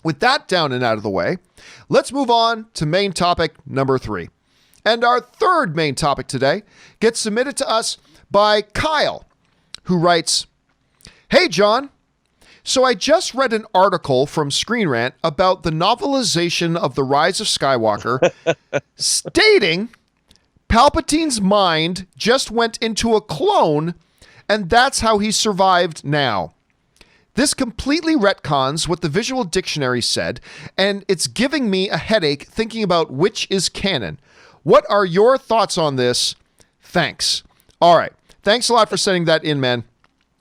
With that down and out of the way, let's move on to main topic number 3. And our third main topic today gets submitted to us by Kyle, who writes, "Hey, John. So I just read an article from ScreenRant about the novelization of The Rise of Skywalker stating Palpatine's mind just went into a clone and that's how he survived now. This completely retcons what the visual dictionary said, and it's giving me a headache thinking about which is canon. What are your thoughts on this? Thanks." All right. Thanks a lot for sending that in, man.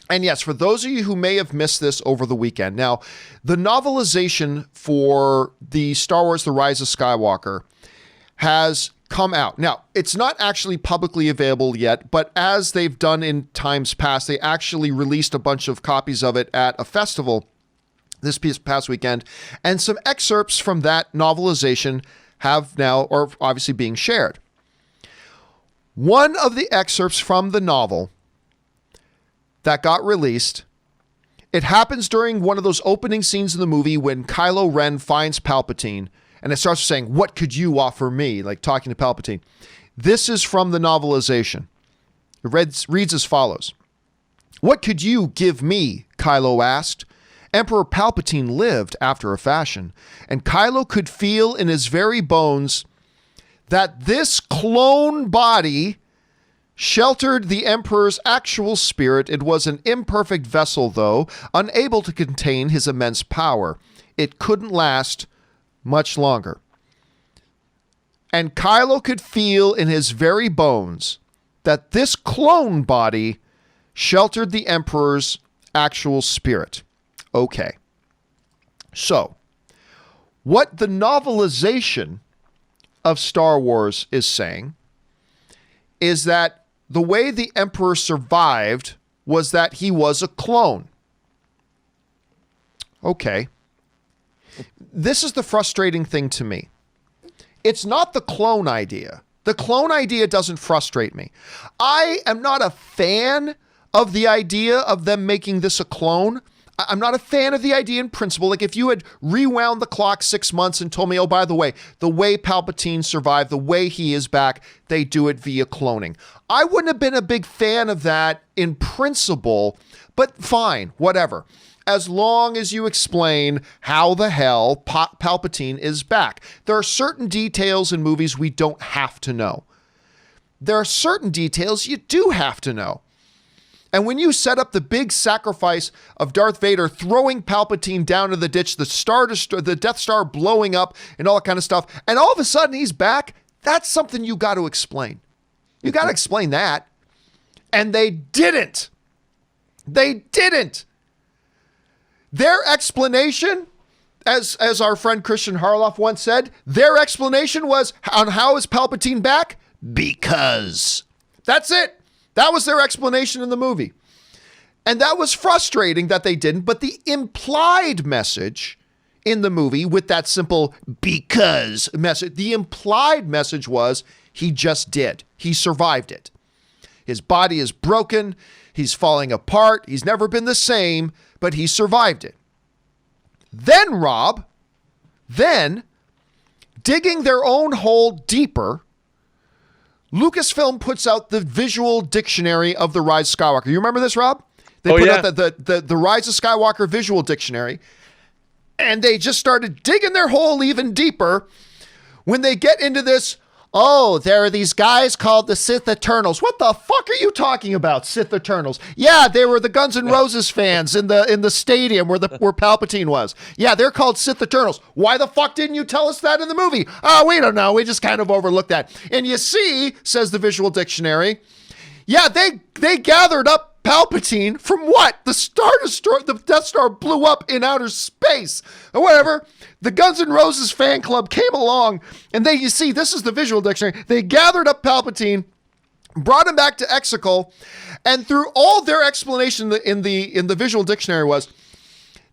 And yes, for those of you who may have missed this over the weekend, now, the novelization for the Star Wars The Rise of Skywalker has come out. Now, it's not actually publicly available yet, but as they've done in times past, they actually released a bunch of copies of it at a festival this past weekend, and some excerpts from that novelization have now, or obviously being shared. One of the excerpts from the novel that got released, it happens during one of those opening scenes in the movie when Kylo Ren finds Palpatine, and it starts saying, "What could you offer me?" Like talking to Palpatine. This is from the novelization. It reads as follows. "What could you give me?" Kylo asked. Emperor Palpatine lived after a fashion, and Kylo could feel in his very bones that this clone body sheltered the Emperor's actual spirit. It was an imperfect vessel, though, unable to contain his immense power. It couldn't last much longer. And Kylo could feel in his very bones that this clone body sheltered the Emperor's actual spirit. Okay. So, what the novelization of Star Wars is saying is that the way the Emperor survived was that he was a clone. Okay. This is the frustrating thing to me. It's not the clone idea. The clone idea doesn't frustrate me. I am not a fan of the idea of them making this a clone. I'm not a fan of the idea in principle. Like if you had rewound the clock 6 months and told me, oh, by the way Palpatine survived, the way he is back, they do it via cloning. I wouldn't have been a big fan of that in principle, but fine, whatever. As long as you explain how the hell Palpatine is back. There are certain details in movies we don't have to know. There are certain details you do have to know. And when you set up the big sacrifice of Darth Vader throwing Palpatine down to the ditch, the Death Star blowing up and all that kind of stuff, and all of a sudden he's back, that's something you got to explain. You got to explain that. And they didn't. They didn't. Their explanation, as our friend Christian Harloff once said, their explanation was on how is Palpatine back? Because. That's it. That was their explanation in the movie. And that was frustrating that they didn't, but the implied message in the movie with that simple because message, the implied message was he just did. He survived it. His body is broken. He's falling apart. He's never been the same, but he survived it. Then, Rob, digging their own hole deeper, Lucasfilm puts out the visual dictionary of The Rise of Skywalker. You remember this, Rob? They put out the Rise of Skywalker visual dictionary, and they just started digging their hole even deeper when they get into this, there are these guys called the Sith Eternals. What the fuck are you talking about, Sith Eternals? Yeah, they were the Guns N' Roses fans in the stadium where Palpatine was. Yeah, they're called Sith Eternals. Why the fuck didn't you tell us that in the movie? Oh, we don't know. We just kind of overlooked that. And you see, says the visual dictionary, yeah, they gathered up Palpatine from what? The Death Star blew up in outer space or whatever. The Guns N' Roses fan club came along and you see, this is the visual dictionary. They gathered up Palpatine, brought him back to Exegol, and through all their explanation in the visual dictionary was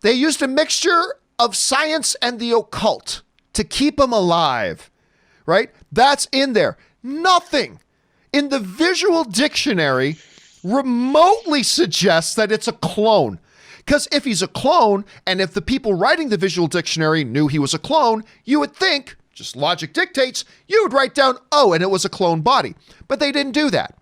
they used a mixture of science and the occult to keep him alive, right? That's in there. Nothing in the visual dictionary remotely suggests that it's a clone. Because if he's a clone, and if the people writing the visual dictionary knew he was a clone, you would think, just logic dictates, you would write down, oh, and it was a clone body. But they didn't do that.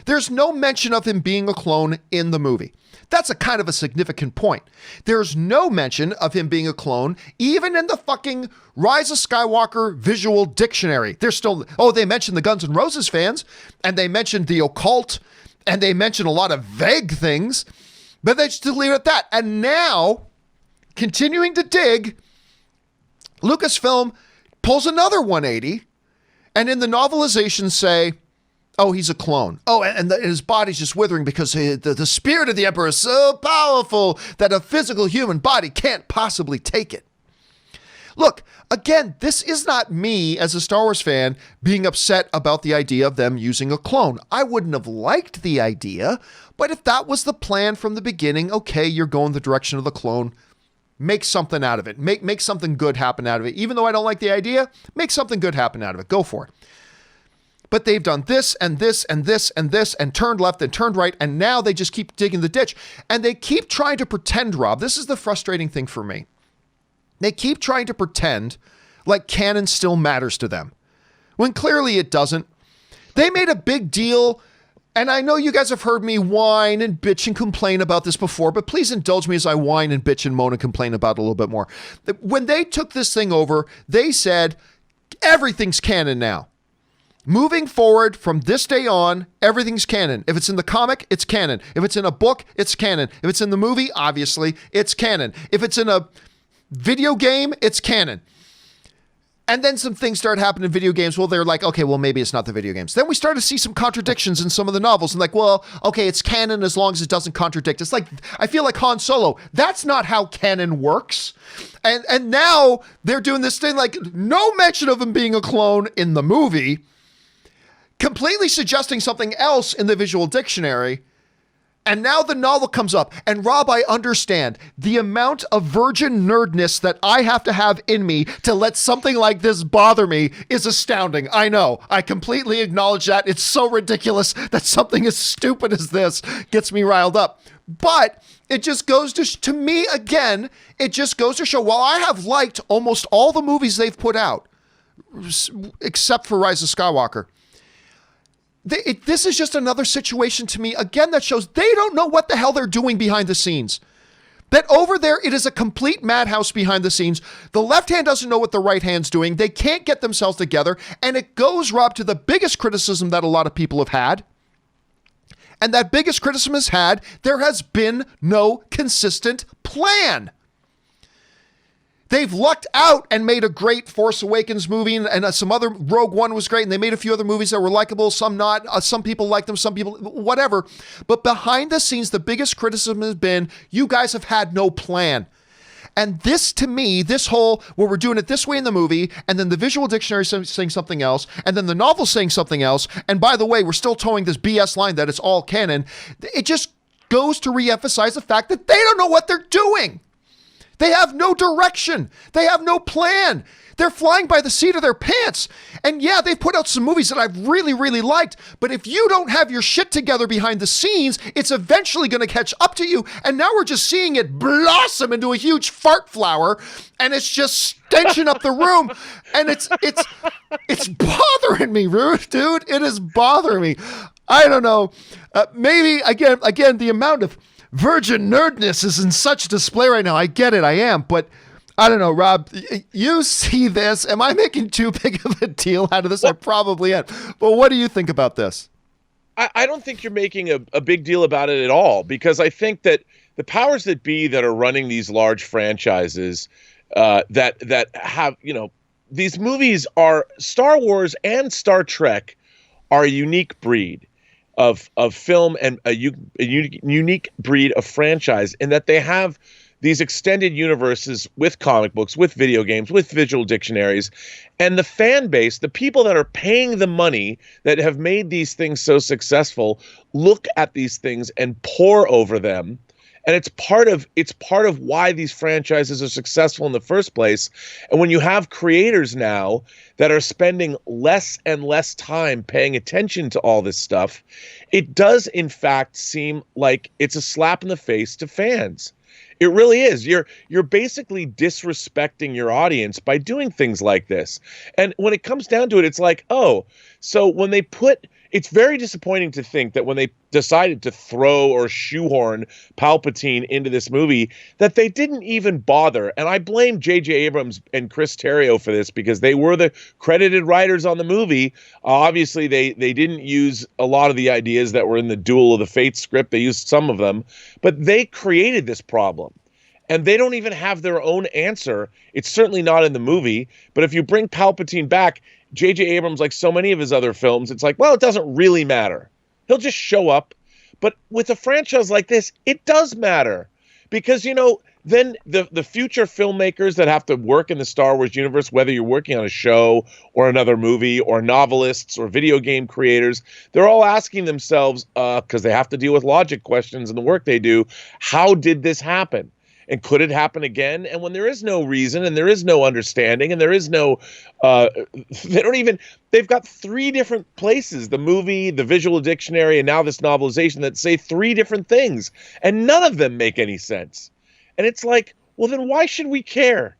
There's no mention of him being a clone in the movie. That's a kind of a significant point. There's no mention of him being a clone, even in the fucking Rise of Skywalker visual dictionary. There's still, they mentioned the Guns N' Roses fans, and they mentioned the occult, and they mentioned a lot of vague things, but they just leave it at that. And now, continuing to dig, Lucasfilm pulls another 180, and in the novelization say, oh, he's a clone. Oh, and his body's just withering because the spirit of the Emperor is so powerful that a physical human body can't possibly take it. Look, again, this is not me as a Star Wars fan being upset about the idea of them using a clone. I wouldn't have liked the idea, but if that was the plan from the beginning, okay, you're going the direction of the clone. Make something out of it. Make something good happen out of it. Even though I don't like the idea, make something good happen out of it. Go for it. But they've done this and this and this and this and turned left and turned right, and now they just keep digging the ditch. And they keep trying to pretend, Rob, this is the frustrating thing for me. They keep trying to pretend like canon still matters to them, when clearly it doesn't. They made a big deal, and I know you guys have heard me whine and bitch and complain about this before, but please indulge me as I whine and bitch and moan and complain about it a little bit more. When they took this thing over, they said, everything's canon now. Moving forward from this day on, everything's canon. If it's in the comic, it's canon. If it's in a book, it's canon. If it's in the movie, obviously, it's canon. If it's in a video game, it's canon. And then some things start happening in video games. Well, they're like, okay, well, maybe it's not the video games. Then we start to see some contradictions in some of the novels. And like, well, okay, it's canon as long as it doesn't contradict. It's like, I feel like Han Solo. That's not how canon works. And now they're doing this thing like no mention of him being a clone in the movie, completely suggesting something else in the visual dictionary. And now the novel comes up. And Rob, I understand the amount of virgin nerdness that I have to have in me to let something like this bother me is astounding. I know. I completely acknowledge that. It's so ridiculous that something as stupid as this gets me riled up. But it just goes to me again, it just goes to show, while I have liked almost all the movies they've put out, except for Rise of Skywalker, this is just another situation to me, again, that shows they don't know what the hell they're doing behind the scenes. That over there, it is a complete madhouse behind the scenes. The left hand doesn't know what the right hand's doing. They can't get themselves together. And it goes, Rob, to the biggest criticism that a lot of people have had. And that biggest criticism has had, there has been no consistent plan. They've lucked out and made a great Force Awakens movie, and some other Rogue One was great, and they made a few other movies that were likable, some not. Some people like them, some people, whatever. But behind the scenes, the biggest criticism has been, you guys have had no plan. And this, to me, this whole, where we're doing it this way in the movie, and then the visual dictionary saying something else, and then the novel saying something else, and by the way, we're still towing this BS line that it's all canon, it just goes to reemphasize the fact that they don't know what they're doing. They have no direction. They have no plan. They're flying by the seat of their pants. And yeah, they've put out some movies that I've really, really liked. But if you don't have your shit together behind the scenes, it's eventually going to catch up to you. And now we're just seeing it blossom into a huge fart flower. And it's just stenching up the room. And it's bothering me, dude. It is bothering me. I don't know. Maybe, again, the amount of virgin nerdness is in such display right now. I get it, I am, but I don't know, Rob, you see this. Am I making too big of a deal out of this? Well, I probably am. But what do you think about this? I don't think you're making a big deal about it at all, because I think that the powers that be that are running these large franchises that have, these movies are, Star Wars and Star Trek are a unique breed of film, and a unique breed of franchise, in that they have these extended universes with comic books, with video games, with visual dictionaries, and the fan base, the people that are paying the money that have made these things so successful, look at these things and pore over them. And it's part of why these franchises are successful in the first place. And when you have creators now that are spending less and less time paying attention to all this stuff, it does in fact seem like it's a slap in the face to fans. It really is. You're basically disrespecting your audience by doing things like this. And when it comes down to it, it's like, oh, so when they put, it's very disappointing to think that when they decided to throw or shoehorn Palpatine into this movie, that they didn't even bother. And I blame J.J. Abrams and Chris Terrio for this because they were the credited writers on the movie. Obviously, they didn't use a lot of the ideas that were in the Duel of the Fates script. They used some of them, but they created this problem. And they don't even have their own answer. It's certainly not in the movie. But if you bring Palpatine back, J.J. Abrams, like so many of his other films, it's like, well, it doesn't really matter. He'll just show up. But with a franchise like this, it does matter. Because, then the future filmmakers that have to work in the Star Wars universe, whether you're working on a show or another movie or novelists or video game creators, they're all asking themselves, because they have to deal with logic questions in the work they do, how did this happen? And could it happen again? And when there is no reason and there is no understanding and there is no, they've got 3 different places, the movie, the visual dictionary, and now this novelization that say 3 different things. And none of them make any sense. And it's like, well, then why should we care?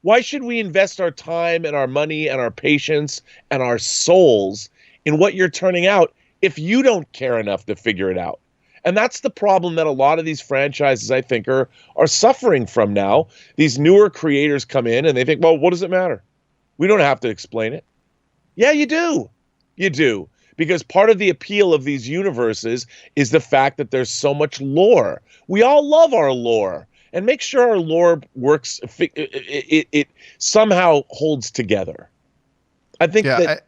Why should we invest our time and our money and our patience and our souls in what you're turning out if you don't care enough to figure it out? And that's the problem that a lot of these franchises, I think, are suffering from now. These newer creators come in and they think, well, what does it matter? We don't have to explain it. Yeah, you do. You do. Because part of the appeal of these universes is the fact that there's so much lore. We all love our lore. And make sure our lore works, it somehow holds together. I think I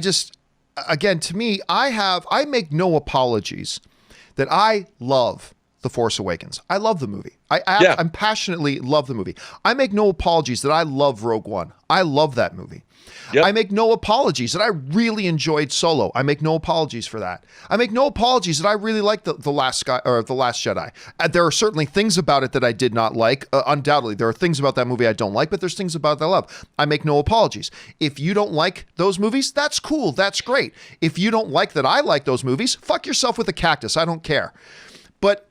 just... Again, to me, I make no apologies that I love The Force Awakens. I love the movie. I'm passionately love the movie. I make no apologies that I love Rogue One. I love that movie. Yep. I make no apologies that I really enjoyed Solo. I make no apologies for that. I make no apologies that I really liked the Last Jedi. There are certainly things about it that I did not like. Undoubtedly, there are things about that movie I don't like, but there's things about it that I love. I make no apologies. If you don't like those movies, that's cool. That's great. If you don't like that I like those movies, fuck yourself with a cactus. I don't care. But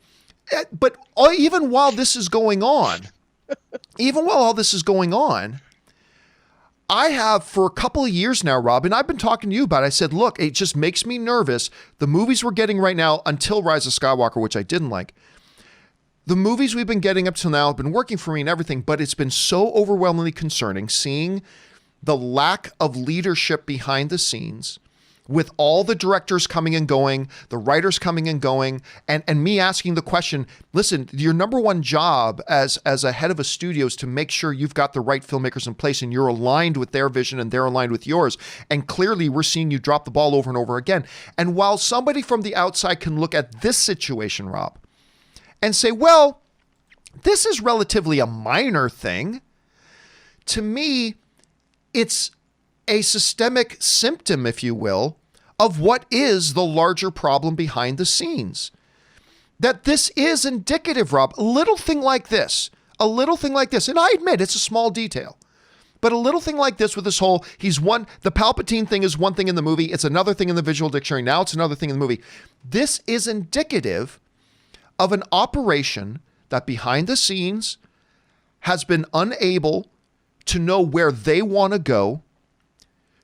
even while this is going on, I have for a couple of years now, Rob, and I've been talking to you about it. I said, look, it just makes me nervous. The movies we're getting right now until Rise of Skywalker, which I didn't like, the movies we've been getting up till now have been working for me and everything, but it's been so overwhelmingly concerning seeing the lack of leadership behind the scenes with all the directors coming and going, the writers coming and going, and me asking the question, listen, your number one job as a head of a studio is to make sure you've got the right filmmakers in place and you're aligned with their vision and they're aligned with yours. And clearly we're seeing you drop the ball over and over again. And while somebody from the outside can look at this situation, Rob, and say, well, this is relatively a minor thing, to me, it's a systemic symptom, if you will, of what is the larger problem behind the scenes. That this is indicative, Rob. A little thing like this, and I admit it's a small detail, but a little thing like this with this whole, the Palpatine thing is one thing in the movie, it's another thing in the visual dictionary, now it's another thing in the movie. This is indicative of an operation that behind the scenes has been unable to know where they want to go,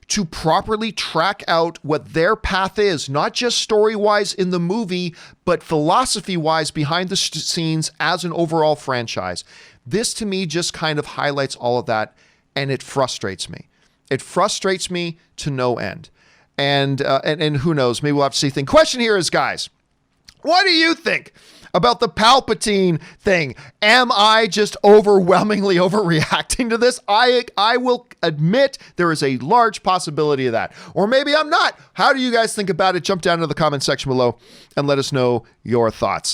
to properly track out what their path is, not just story-wise in the movie, but philosophy-wise behind the scenes as an overall franchise. This, to me, just kind of highlights all of that, and it frustrates me. It frustrates me to no end. And who knows, maybe we'll have to see things. Question here is, guys, what do you think about the Palpatine thing? Am I just overwhelmingly overreacting to this? I will admit there is a large possibility of that. Or maybe I'm not. How do you guys think about it? Jump down to the comment section below and let us know your thoughts.